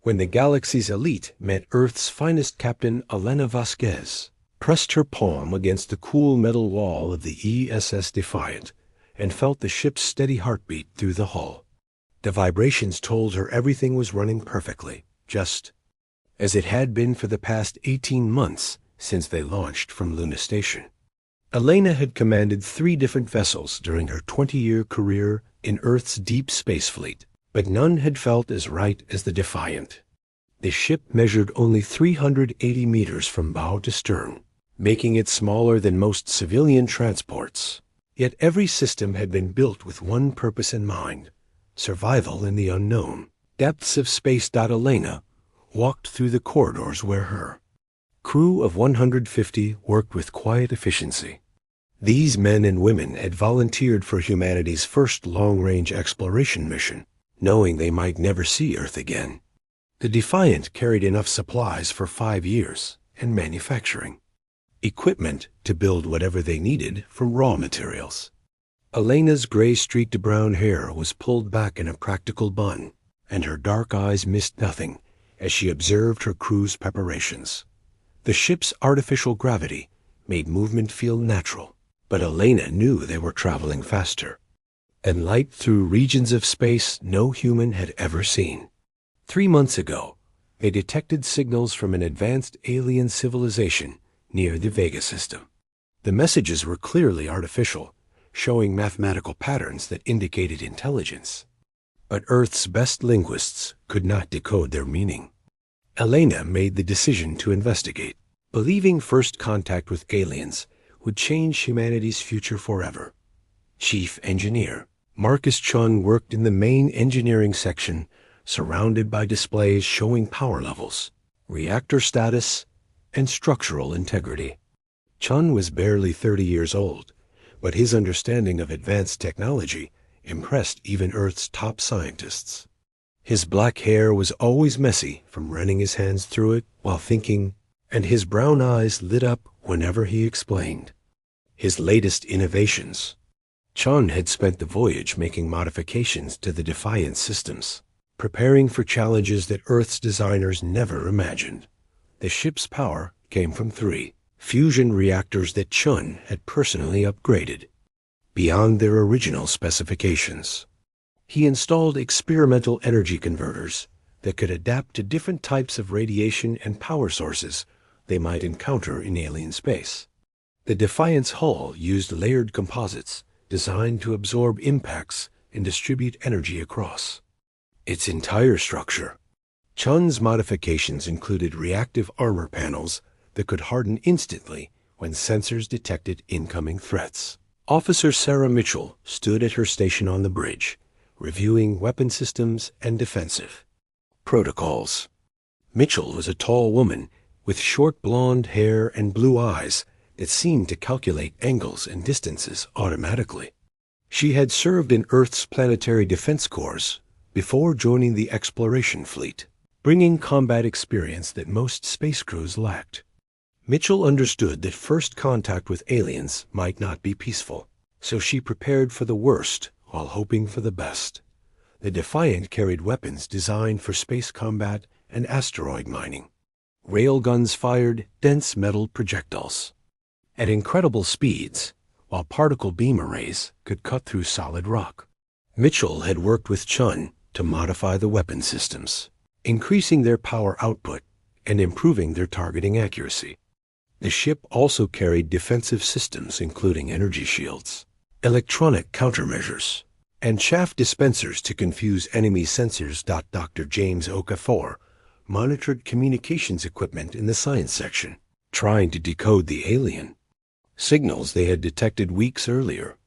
when the galaxy's elite met Earth's finest captain, Elena Vasquez, pressed her palm against the cool metal wall of the ESS Defiant and felt the ship's steady heartbeat through the hull. The vibrations told her everything was running perfectly, just as it had been for the past 18 months since they launched from Luna Station. Elena had commanded 3 different vessels during her 20-year career in Earth's deep space fleet, but none had felt as right as the Defiant. The ship measured only 380 meters from bow to stern, making it smaller than most civilian transports. Yet every system had been built with one purpose in mind: survival in the unknown. Depths of space. Elena walked through the corridors where her crew of 150 worked with quiet efficiency. These men and women had volunteered for humanity's first long-range exploration mission, knowing they might never see Earth again. The Defiant carried enough supplies for 5 years and manufacturing equipment to build whatever they needed from raw materials. Elena's gray-streaked brown hair was pulled back in a practical bun, and her dark eyes missed nothing as she observed her crew's preparations. The ship's artificial gravity made movement feel natural, but Elena knew they were traveling faster and light through regions of space no human had ever seen. 3 months ago, they detected signals from an advanced alien civilization near the Vega system. The messages were clearly artificial, showing mathematical patterns that indicated intelligence. But Earth's best linguists could not decode their meaning. Elena made the decision to investigate, believing first contact with aliens would change humanity's future forever. Chief Engineer Marcus Chun worked in the main engineering section, surrounded by displays showing power levels, reactor status, and structural integrity. Chun was barely 30 years old, but his understanding of advanced technology impressed even Earth's top scientists. His black hair was always messy from running his hands through it while thinking, and his brown eyes lit up whenever he explained his latest innovations. Chun had spent the voyage making modifications to the Defiant systems, preparing for challenges that Earth's designers never imagined. The ship's power came from 3 fusion reactors that Chun had personally upgraded beyond their original specifications. He installed experimental energy converters that could adapt to different types of radiation and power sources they might encounter in alien space. The Defiant's hull used layered composites designed to absorb impacts and distribute energy across its entire structure. Chun's modifications included reactive armor panels that could harden instantly when sensors detected incoming threats. Officer Sarah Mitchell stood at her station on the bridge, reviewing weapon systems and defensive protocols. Mitchell was a tall woman with short blonde hair and blue eyes that seemed to calculate angles and distances automatically. She had served in Earth's planetary defense corps before joining the exploration fleet, bringing combat experience that most space crews lacked. Mitchell understood that first contact with aliens might not be peaceful, so she prepared for the worst while hoping for the best. The Defiant carried weapons designed for space combat and asteroid mining. Railguns fired dense metal projectiles at incredible speeds, while particle beam arrays could cut through solid rock. Mitchell had worked with Chun to modify the weapon systems, increasing their power output and improving their targeting accuracy. The ship also carried defensive systems including energy shields, electronic countermeasures, and chaff dispensers to confuse enemy sensors. Dr. James Okafor monitored communications equipment in the science section, trying to decode the alien signals they had detected weeks earlier.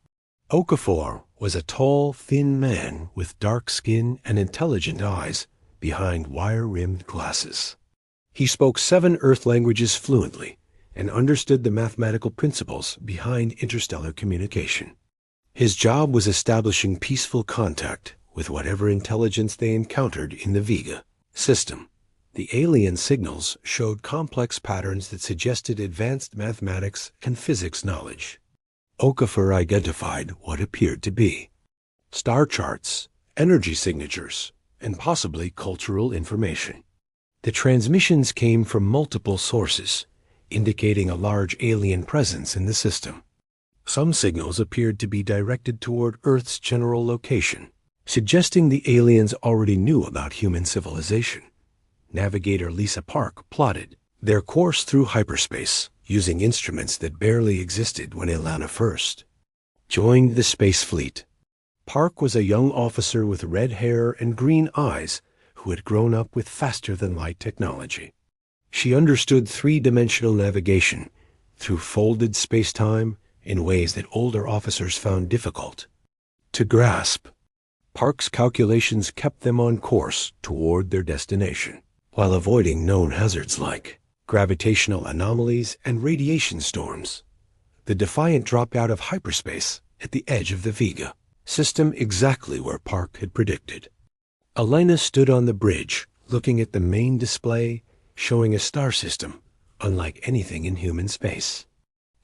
Okafor was a tall, thin man with dark skin and intelligent eyes behind wire-rimmed glasses. He spoke 7 Earth languages fluently and understood the mathematical principles behind interstellar communication. His job was establishing peaceful contact with whatever intelligence they encountered in the Vega system. The alien signals showed complex patterns that suggested advanced mathematics and physics knowledge. Okafor identified what appeared to be star charts, energy signatures, and possibly cultural information. The transmissions came from multiple sources, indicating a large alien presence in the system. Some signals appeared to be directed toward Earth's general location, suggesting the aliens already knew about human civilization. Navigator Lisa Park plotted their course through hyperspace, using instruments that barely existed when Elena first joined the space fleet. Park was a young officer with red hair and green eyes who had grown up with faster-than-light technology. She understood three-dimensional navigation through folded space-time in ways that older officers found difficult to grasp. Park's calculations kept them on course toward their destination, while avoiding known hazards like gravitational anomalies and radiation storms. The Defiant dropped out of hyperspace at the edge of the Vega system, exactly where Park had predicted. Elena stood on the bridge, looking at the main display, showing a star system unlike anything in human space.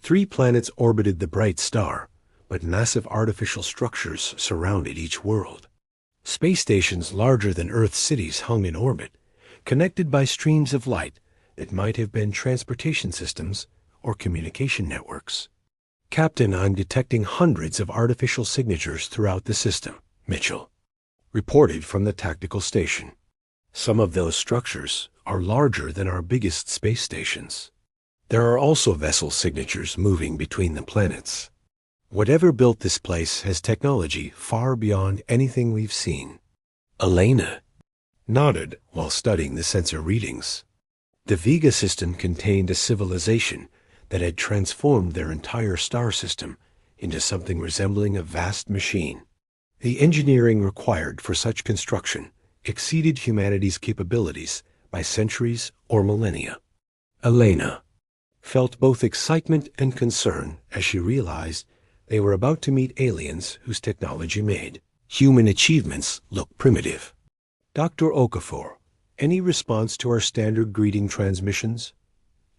3 planets orbited the bright star, but massive artificial structures surrounded each world. Space stations larger than Earth's cities hung in orbit, connected by streams of light that might have been transportation systems or communication networks. "Captain, I'm detecting hundreds of artificial signatures throughout the system," Mitchell reported from the tactical station. "Some of those structures are larger than our biggest space stations. There are also vessel signatures moving between the planets. Whatever built this place has technology far beyond anything we've seen." Elena nodded while studying the sensor readings. The Vega system contained a civilization that had transformed their entire star system into something resembling a vast machine. The engineering required for such construction exceeded humanity's capabilities by centuries or millennia. Elena felt both excitement and concern as she realized they were about to meet aliens whose technology made human achievements look primitive. "Dr. Okafor, any response to our standard greeting transmissions?"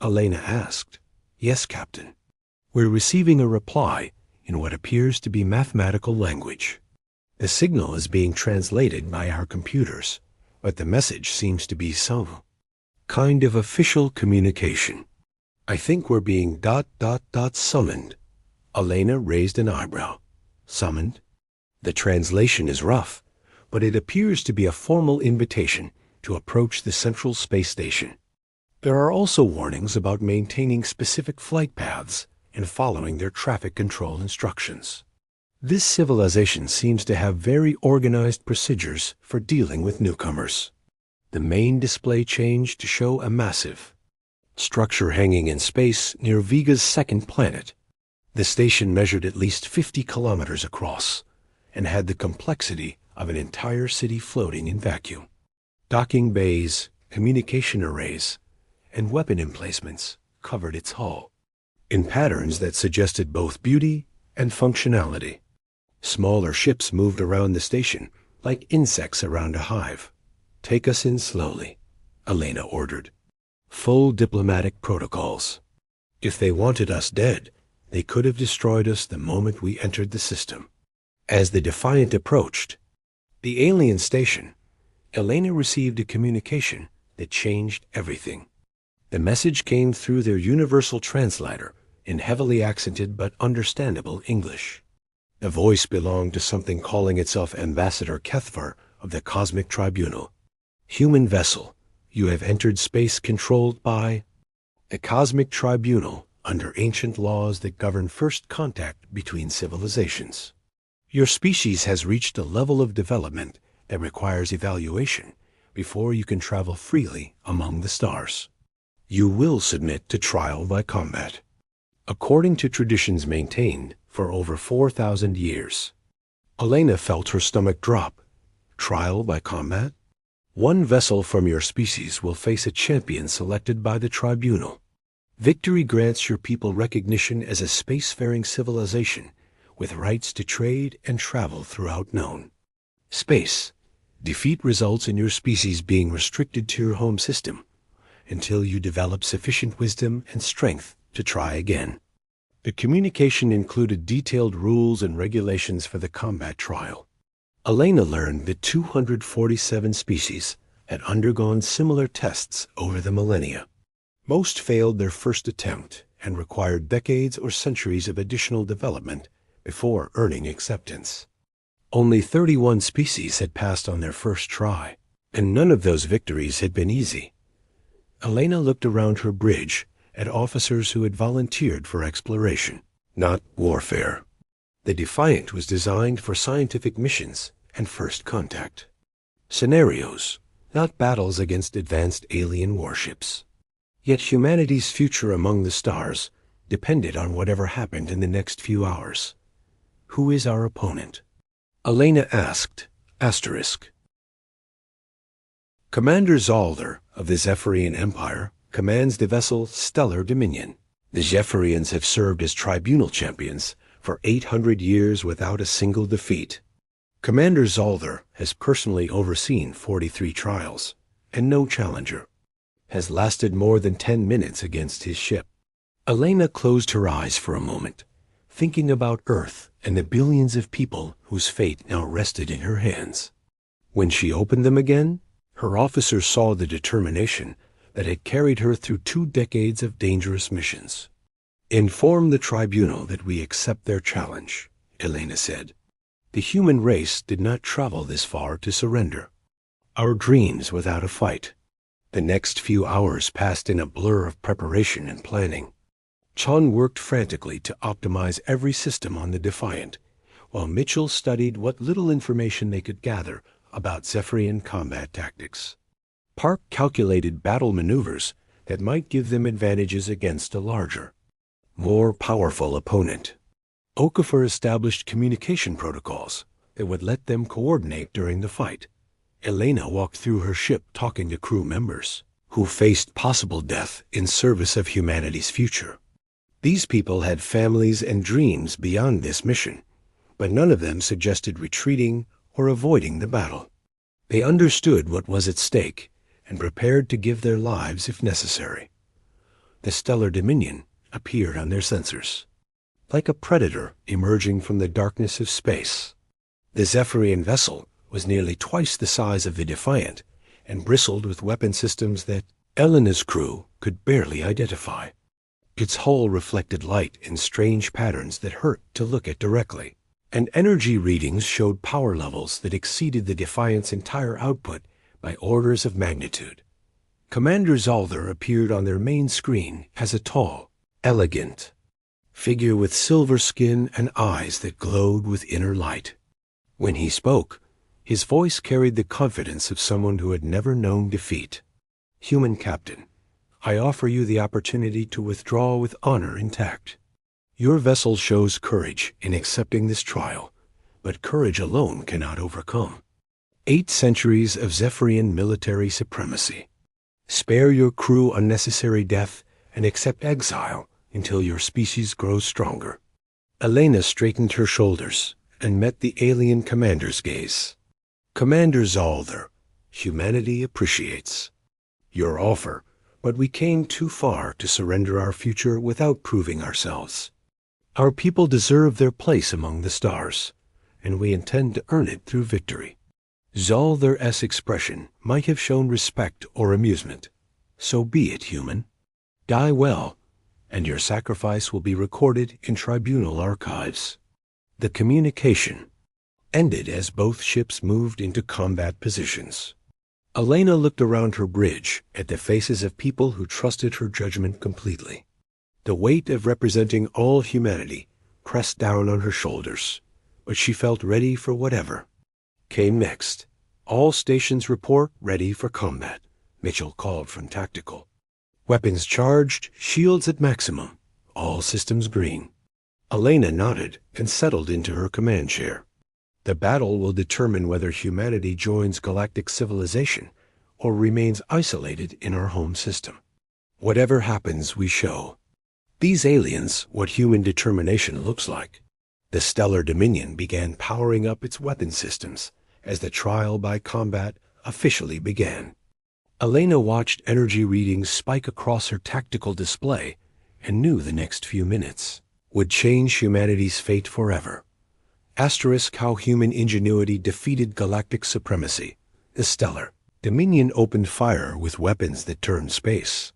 Elena asked. "Yes, Captain. We're receiving a reply in what appears to be mathematical language. The signal is being translated by our computers, but the message seems to be some kind of official communication. I think we're being summoned." Elena raised an eyebrow. "Summoned?" "The translation is rough, but it appears to be a formal invitation to approach the Central Space Station. There are also warnings about maintaining specific flight paths and following their traffic control instructions. This civilization seems to have very organized procedures for dealing with newcomers." The main display changed to show a massive structure hanging in space near Vega's second planet. The station measured at least 50 kilometers across and had the complexity of an entire city floating in vacuum. Docking bays, communication arrays, and weapon emplacements covered its hull in patterns that suggested both beauty and functionality. Smaller ships moved around the station like insects around a hive. "Take us in slowly," Elena ordered. "Full diplomatic protocols. If they wanted us dead, they could have destroyed us the moment we entered the system." As the Defiant approached the alien station, Elena received a communication that changed everything. The message came through their universal translator in heavily accented but understandable English. The voice belonged to something calling itself Ambassador Kethvar of the Cosmic Tribunal. "Human vessel, you have entered space controlled by the Cosmic Tribunal under ancient laws that govern first contact between civilizations. Your species has reached a level of development that requires evaluation before you can travel freely among the stars. You will submit to trial by combat, according to traditions maintained for over 4,000 years." Elena felt her stomach drop. Trial by combat? One vessel from your species will face a champion selected by the tribunal. Victory grants your people recognition as a spacefaring civilization with rights to trade and travel throughout known space. Defeat results in your species being restricted to your home system until you develop sufficient wisdom and strength to try again. The communication included detailed rules and regulations for the combat trial. Elena learned that 247 species had undergone similar tests over the millennia. Most failed their first attempt and required decades or centuries of additional development before earning acceptance. Only 31 species had passed on their first try, and none of those victories had been easy. Elena looked around her bridge at officers who had volunteered for exploration, not warfare. The Defiant was designed for scientific missions and first contact. Scenarios, not battles against advanced alien warships. Yet humanity's future among the stars depended on whatever happened in the next few hours. Who is our opponent? Elena asked, asterisk. Commander Zalder of the Zephyrian Empire commands the vessel Stellar Dominion. The Zephyrians have served as tribunal champions for 800 years without a single defeat. Commander Zalder has personally overseen 43 trials, and no challenger has lasted more than 10 minutes against his ship. Elena closed her eyes for a moment, thinking about Earth and the billions of people whose fate now rested in her hands. When she opened them again, her officers saw the determination that had carried her through 2 decades of dangerous missions. Inform the tribunal that we accept their challenge, Elena said. The human race did not travel this far to surrender. Our dreams without a fight. The next few hours passed in a blur of preparation and planning. Chun worked frantically to optimize every system on the Defiant, while Mitchell studied what little information they could gather about Zephyrian combat tactics. Park calculated battle maneuvers that might give them advantages against a larger, more powerful opponent. Okafor established communication protocols that would let them coordinate during the fight. Elena walked through her ship talking to crew members who faced possible death in service of humanity's future. These people had families and dreams beyond this mission, but none of them suggested retreating or avoiding the battle. They understood what was at stake and prepared to give their lives if necessary. The Stellar Dominion appeared on their sensors, like a predator emerging from the darkness of space. The Zephyrian vessel was nearly twice the size of the Defiant and bristled with weapon systems that Elena's crew could barely identify. Its hull reflected light in strange patterns that hurt to look at directly, and energy readings showed power levels that exceeded the Defiant's entire output by orders of magnitude. Commander Zalder appeared on their main screen as a tall, elegant figure with silver skin and eyes that glowed with inner light. When he spoke, his voice carried the confidence of someone who had never known defeat. Human Captain, I offer you the opportunity to withdraw with honor intact. Your vessel shows courage in accepting this trial, but courage alone cannot overcome 8 centuries of Zephyrian military supremacy. Spare your crew unnecessary death and accept exile until your species grows stronger. Elena straightened her shoulders and met the alien commander's gaze. Commander Zalder, humanity appreciates your offer, but we came too far to surrender our future without proving ourselves. Our people deserve their place among the stars, and we intend to earn it through victory. Zalder's expression might have shown respect or amusement. So be it, human. Die well, and your sacrifice will be recorded in tribunal archives. The communication ended as both ships moved into combat positions. Elena looked around her bridge at the faces of people who trusted her judgment completely. The weight of representing all humanity pressed down on her shoulders, but she felt ready for whatever came next. All stations report ready for combat, Mitchell called from tactical. Weapons charged, shields at maximum, all systems green. Elena nodded and settled into her command chair. The battle will determine whether humanity joins galactic civilization or remains isolated in our home system. Whatever happens, we show these aliens what human determination looks like. The Stellar Dominion began powering up its weapon systems as the trial by combat officially began. Elena watched energy readings spike across her tactical display and knew the next few minutes would change humanity's fate forever. Asterisk how human ingenuity defeated galactic supremacy, the Stellar Dominion opened fire with weapons that turned space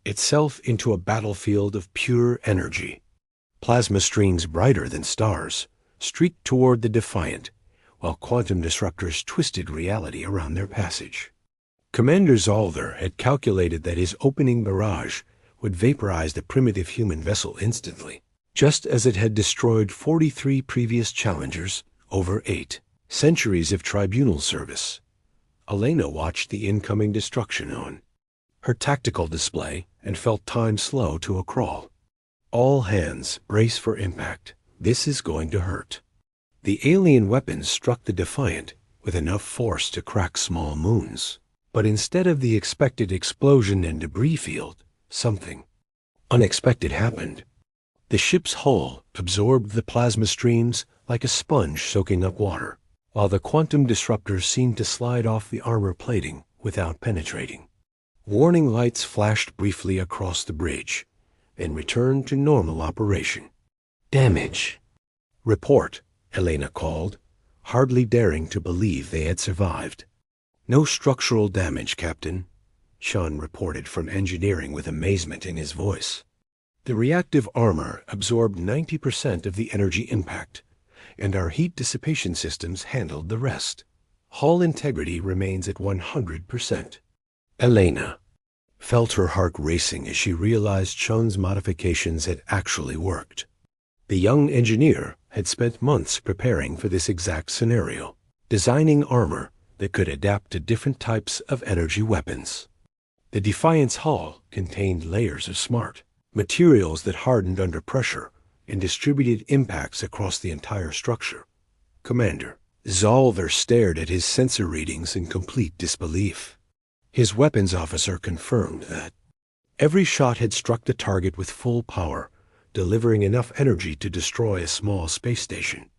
itself into a battlefield of pure energy. Plasma streams brighter than stars streaked toward the Defiant, while quantum disruptors twisted reality around their passage. Commander Zolder had calculated that his opening barrage would vaporize the primitive human vessel instantly, just as it had destroyed 43 previous challengers over 8 centuries of tribunal service. Elena watched the incoming destruction on her tactical display and felt time slow to a crawl. All hands, brace for impact. This is going to hurt. The alien weapons struck the Defiant with enough force to crack small moons. But instead of the expected explosion and debris field, something unexpected happened. The ship's hull absorbed the plasma streams like a sponge soaking up water, while the quantum disruptors seemed to slide off the armor plating without penetrating. Warning lights flashed briefly across the bridge, then returned to normal operation. Damage. Report, Elena called, hardly daring to believe they had survived. No structural damage, Captain, Sean reported from engineering with amazement in his voice. The reactive armor absorbed 90% of the energy impact, and our heat dissipation systems handled the rest. Hull integrity remains at 100%. Elena felt her heart racing as she realized Sean's modifications had actually worked. The young engineer had spent months preparing for this exact scenario, designing armor that could adapt to different types of energy weapons. The Defiant's hull contained layers of smart materials that hardened under pressure and distributed impacts across the entire structure. Commander Zolder stared at his sensor readings in complete disbelief. His weapons officer confirmed that every shot had struck the target with full power, delivering enough energy to destroy a small space station.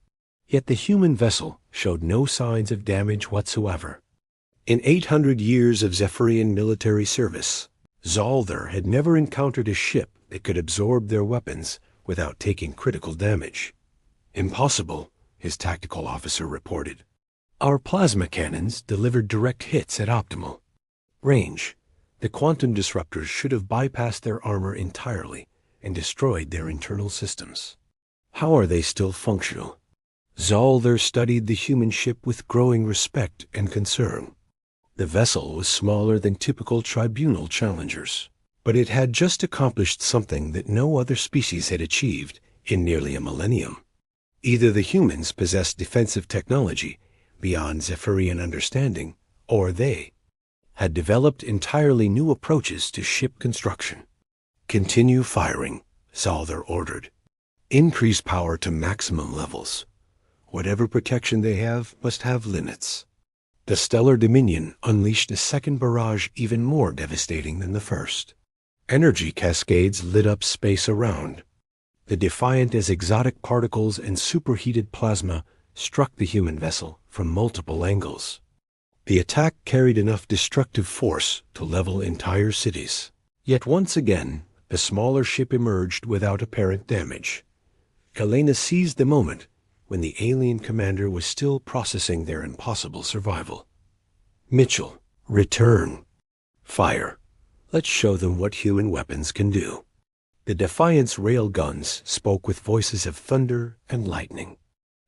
Yet the human vessel showed no signs of damage whatsoever. In 800 years of Zephyrian military service, Zolder had never encountered a ship that could absorb their weapons without taking critical damage. Impossible, his tactical officer reported. Our plasma cannons delivered direct hits at optimal range. The quantum disruptors should have bypassed their armor entirely and destroyed their internal systems. How are they still functional? Zolder studied the human ship with growing respect and concern. The vessel was smaller than typical tribunal challengers, but it had just accomplished something that no other species had achieved in nearly a millennium. Either the humans possessed defensive technology beyond Zephyrian understanding, or they had developed entirely new approaches to ship construction. Continue firing, Zolder ordered. Increase power to maximum levels. Whatever protection they have must have limits. The Stellar Dominion unleashed a second barrage even more devastating than the first. Energy cascades lit up space around. The Defiant as exotic particles and superheated plasma struck the human vessel from multiple angles. The attack carried enough destructive force to level entire cities. Yet once again, the smaller ship emerged without apparent damage. Elena seized the moment when the alien commander was still processing their impossible survival. Mitchell, return. Fire. Let's show them what human weapons can do. The Defiant's rail guns spoke with voices of thunder and lightning.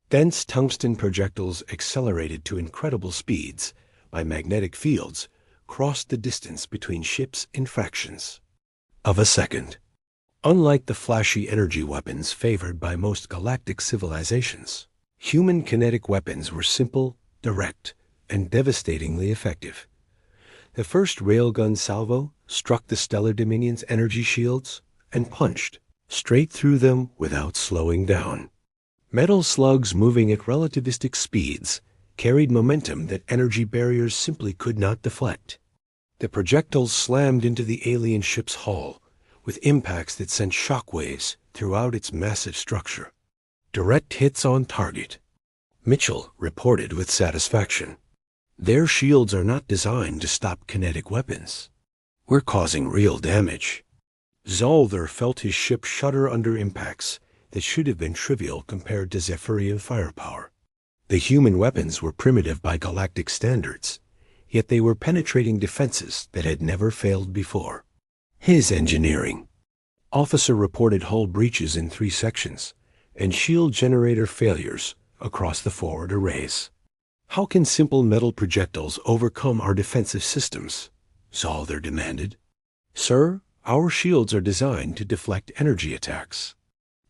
Dense tungsten projectiles accelerated to incredible speeds by magnetic fields crossed the distance between ships in fractions of a second. Unlike the flashy energy weapons favored by most galactic civilizations, human kinetic weapons were simple, direct, and devastatingly effective. The first railgun salvo struck the Stellar Dominion's energy shields and punched straight through them without slowing down. Metal slugs moving at relativistic speeds carried momentum that energy barriers simply could not deflect. The projectiles slammed into the alien ship's hull with impacts that sent shockwaves throughout its massive structure. Direct hits on target, Mitchell reported with satisfaction. Their shields are not designed to stop kinetic weapons. We're causing real damage. Zolder felt his ship shudder under impacts that should have been trivial compared to Zephyrian firepower. The human weapons were primitive by galactic standards, yet they were penetrating defenses that had never failed before. His engineering. Officer reported hull breaches in 3 sections and shield generator failures across the forward arrays. How can simple metal projectiles overcome our defensive systems? Zolder demanded. Sir, our shields are designed to deflect energy attacks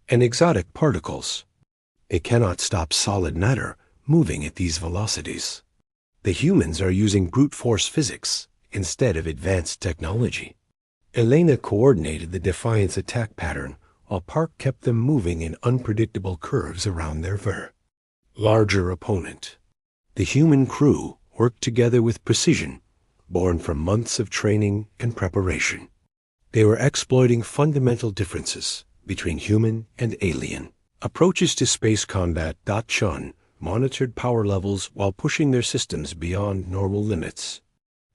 and exotic particles. It cannot stop solid matter moving at these velocities. The humans are using brute force physics instead of advanced technology. Elena coordinated the Defiant's attack pattern while Park kept them moving in unpredictable curves around their larger opponent. The human crew worked together with precision, born from months of training and preparation. They were exploiting fundamental differences between human and alien. Approaches to space combat. Chun monitored power levels while pushing their systems beyond normal limits.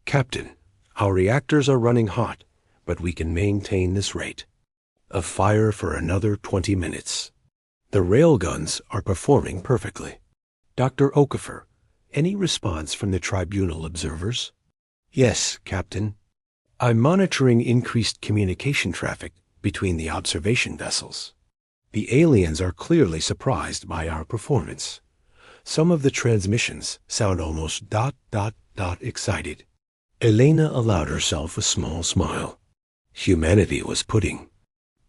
Captain, our reactors are running hot, but we can maintain this rate of fire for another 20 minutes. The railguns are performing perfectly. Dr. Okafor, any response from the tribunal observers? Yes, Captain. I'm monitoring increased communication traffic between the observation vessels. The aliens are clearly surprised by our performance. Some of the transmissions sound almost ... excited. Elena allowed herself a small smile. Humanity was putting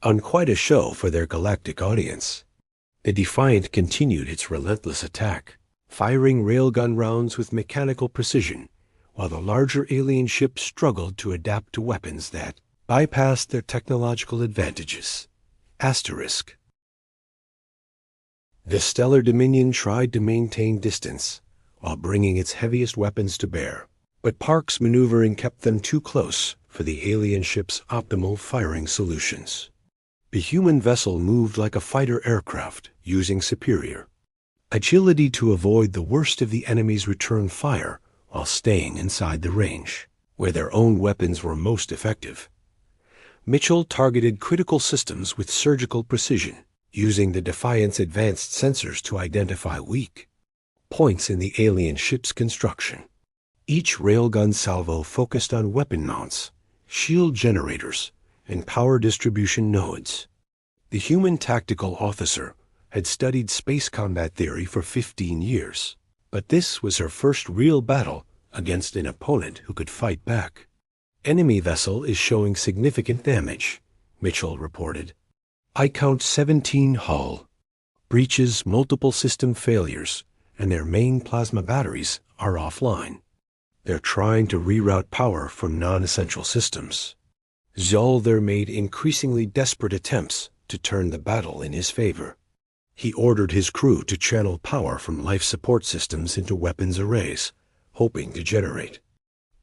on quite a show for their galactic audience. The Defiant continued its relentless attack, firing railgun rounds with mechanical precision, while the larger alien ships struggled to adapt to weapons that bypassed their technological advantages. Asterisk. The Stellar Dominion tried to maintain distance while bringing its heaviest weapons to bear, but Park's maneuvering kept them too close for the alien ship's optimal firing solutions. The human vessel moved like a fighter aircraft, using superior agility to avoid the worst of the enemy's return fire while staying inside the range, where their own weapons were most effective. Mitchell targeted critical systems with surgical precision, using the Defiant's advanced sensors to identify weak points in the alien ship's construction. Each railgun salvo focused on weapon mounts, shield generators, and power distribution nodes. The human tactical officer had studied space combat theory for 15 years, but this was her first real battle against an opponent who could fight back. Enemy vessel is showing significant damage, Mitchell reported. I count 17 hull breaches, multiple system failures, and their main plasma batteries are offline. They're trying to reroute power from non-essential systems. Zolder made increasingly desperate attempts to turn the battle in his favor. He ordered his crew to channel power from life support systems into weapons arrays, hoping to generate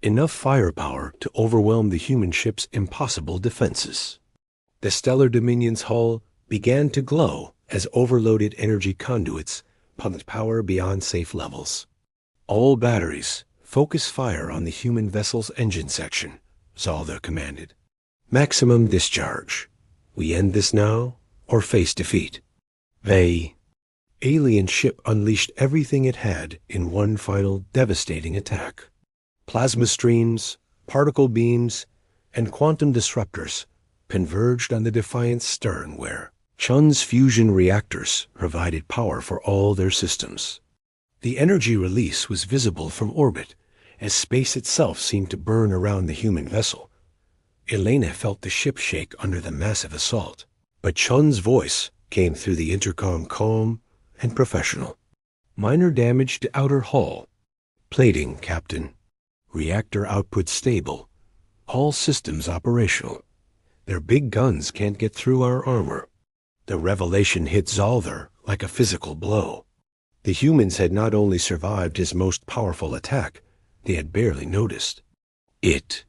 enough firepower to overwhelm the human ship's impossible defenses. The Stellar Dominion's hull began to glow as overloaded energy conduits pumped power beyond safe levels. All batteries, focus fire on the human vessel's engine section, Zolder commanded. Maximum discharge. We end this now, or face defeat. The alien ship unleashed everything it had in one final devastating attack. Plasma streams, particle beams, and quantum disruptors converged on the Defiant's stern where Chun's fusion reactors provided power for all their systems. The energy release was visible from orbit as space itself seemed to burn around the human vessel. Elena felt the ship shake under the massive assault, but Chun's voice came through the intercom calm and professional. Minor damage to outer hull. Plating, Captain. Reactor output stable. All systems operational. Their big guns can't get through our armor. The revelation hit Zolder like a physical blow. The humans had not only survived his most powerful attack, they had barely noticed it.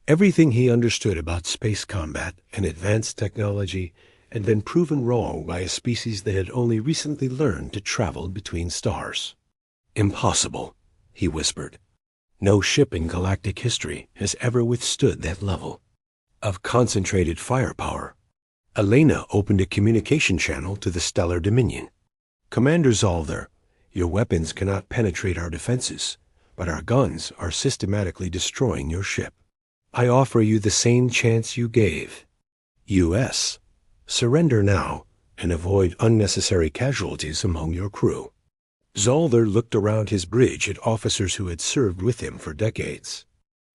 Everything he understood about space combat and advanced technology had been proven wrong by a species that had only recently learned to travel between stars. Impossible, he whispered. No ship in galactic history has ever withstood that level of concentrated firepower. Elena opened a communication channel to the Stellar Dominion. Commander Zolder, your weapons cannot penetrate our defenses, but our guns are systematically destroying your ship. I offer you the same chance you gave. U.S. Surrender now and avoid unnecessary casualties among your crew. Zolder looked around his bridge at officers who had served with him for decades.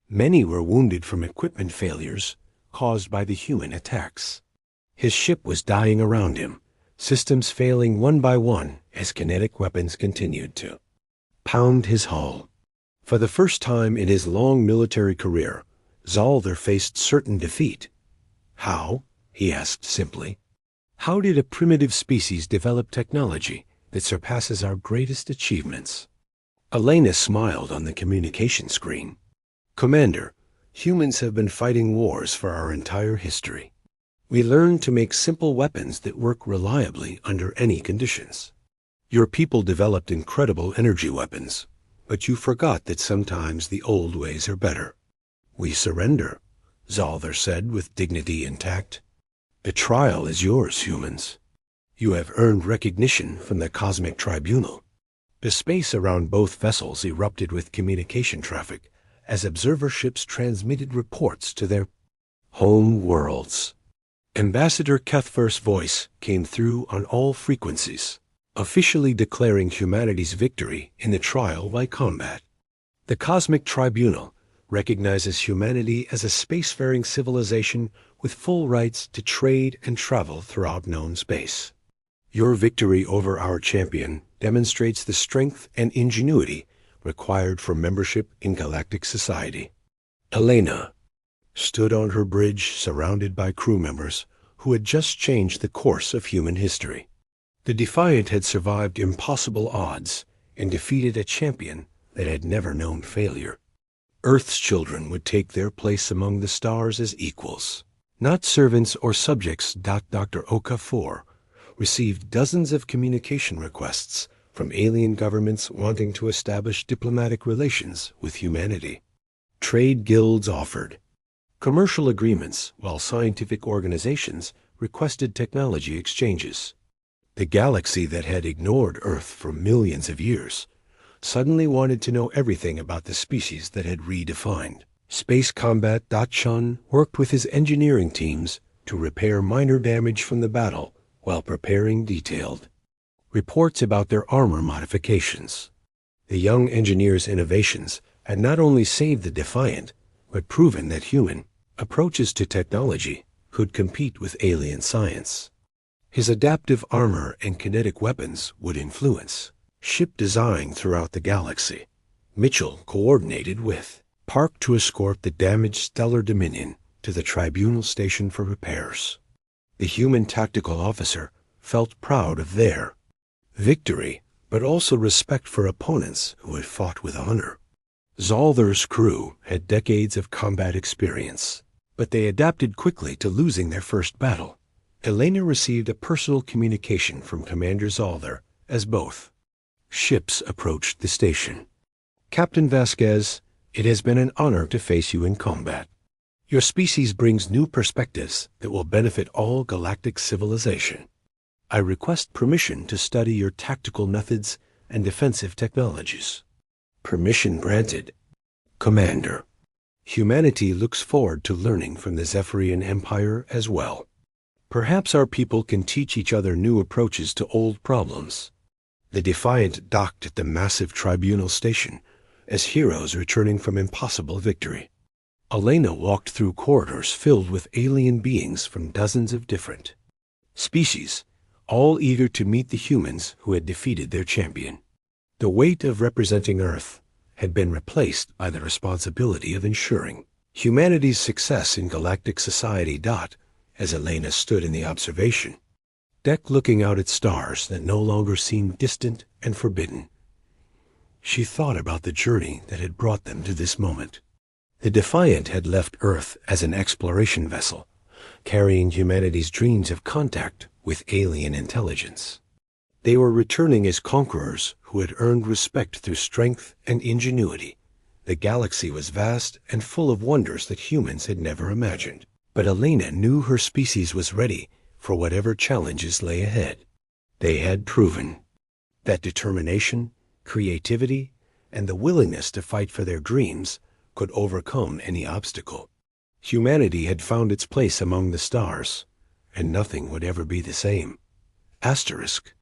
Many were wounded from equipment failures caused by the human attacks. His ship was dying around him, systems failing one by one as kinetic weapons continued to pound his hull. For the first time in his long military career, Zolder faced certain defeat. How? He asked simply. How did a primitive species develop technology that surpasses our greatest achievements? Elena smiled on the communication screen. Commander, humans have been fighting wars for our entire history. We learned to make simple weapons that work reliably under any conditions. Your people developed incredible energy weapons, but you forgot that sometimes the old ways are better. We surrender, Zolder said with dignity intact. The trial is yours, humans. You have earned recognition from the Cosmic Tribunal. The space around both vessels erupted with communication traffic as observer ships transmitted reports to their home worlds. Ambassador Cuthbert's voice came through on all frequencies, officially declaring humanity's victory in the trial by combat. The Cosmic Tribunal recognizes humanity as a spacefaring civilization with full rights to trade and travel throughout known space. Your victory over our champion demonstrates the strength and ingenuity required for membership in galactic society. Elena stood on her bridge surrounded by crew members who had just changed the course of human history. The Defiant had survived impossible odds and defeated a champion that had never known failure. Earth's children would take their place among the stars as equals, not servants or subjects. Dr. Okafor received dozens of communication requests from alien governments wanting to establish diplomatic relations with humanity. Trade guilds offered commercial agreements, while scientific organizations requested technology exchanges. The galaxy that had ignored Earth for millions of years suddenly wanted to know everything about the species that had redefined space combat. Chun worked with his engineering teams to repair minor damage from the battle while preparing detailed reports about their armor modifications. The young engineer's innovations had not only saved the Defiant, but proven that human approaches to technology could compete with alien science. His adaptive armor and kinetic weapons would influence ship design throughout the galaxy. Mitchell coordinated with Park to escort the damaged Stellar Dominion to the Tribunal Station for repairs. The human tactical officer felt proud of their victory, but also respect for opponents who had fought with honor. Zolder's crew had decades of combat experience, but they adapted quickly to losing their first battle. Elena received a personal communication from Commander Zolder as both ships approached the station. Captain Vasquez, it has been an honor to face you in combat. Your species brings new perspectives that will benefit all galactic civilization. I request permission to study your tactical methods and defensive technologies. Permission granted. Commander, humanity looks forward to learning from the Zephyrian Empire as well. Perhaps our people can teach each other new approaches to old problems. The Defiant docked at the massive Tribunal Station as heroes returning from impossible victory. Elena walked through corridors filled with alien beings from dozens of different species, all eager to meet the humans who had defeated their champion. The weight of representing Earth had been replaced by the responsibility of ensuring humanity's success in galactic society. As Elena stood in the observation deck looking out at stars that no longer seemed distant and forbidden, she thought about the journey that had brought them to this moment. The Defiant had left Earth as an exploration vessel, carrying humanity's dreams of contact with alien intelligence. They were returning as conquerors who had earned respect through strength and ingenuity. The galaxy was vast and full of wonders that humans had never imagined. But Elena knew her species was ready for whatever challenges lay ahead. They had proven that determination, creativity, and the willingness to fight for their dreams could overcome any obstacle. Humanity had found its place among the stars, and nothing would ever be the same. Asterisk.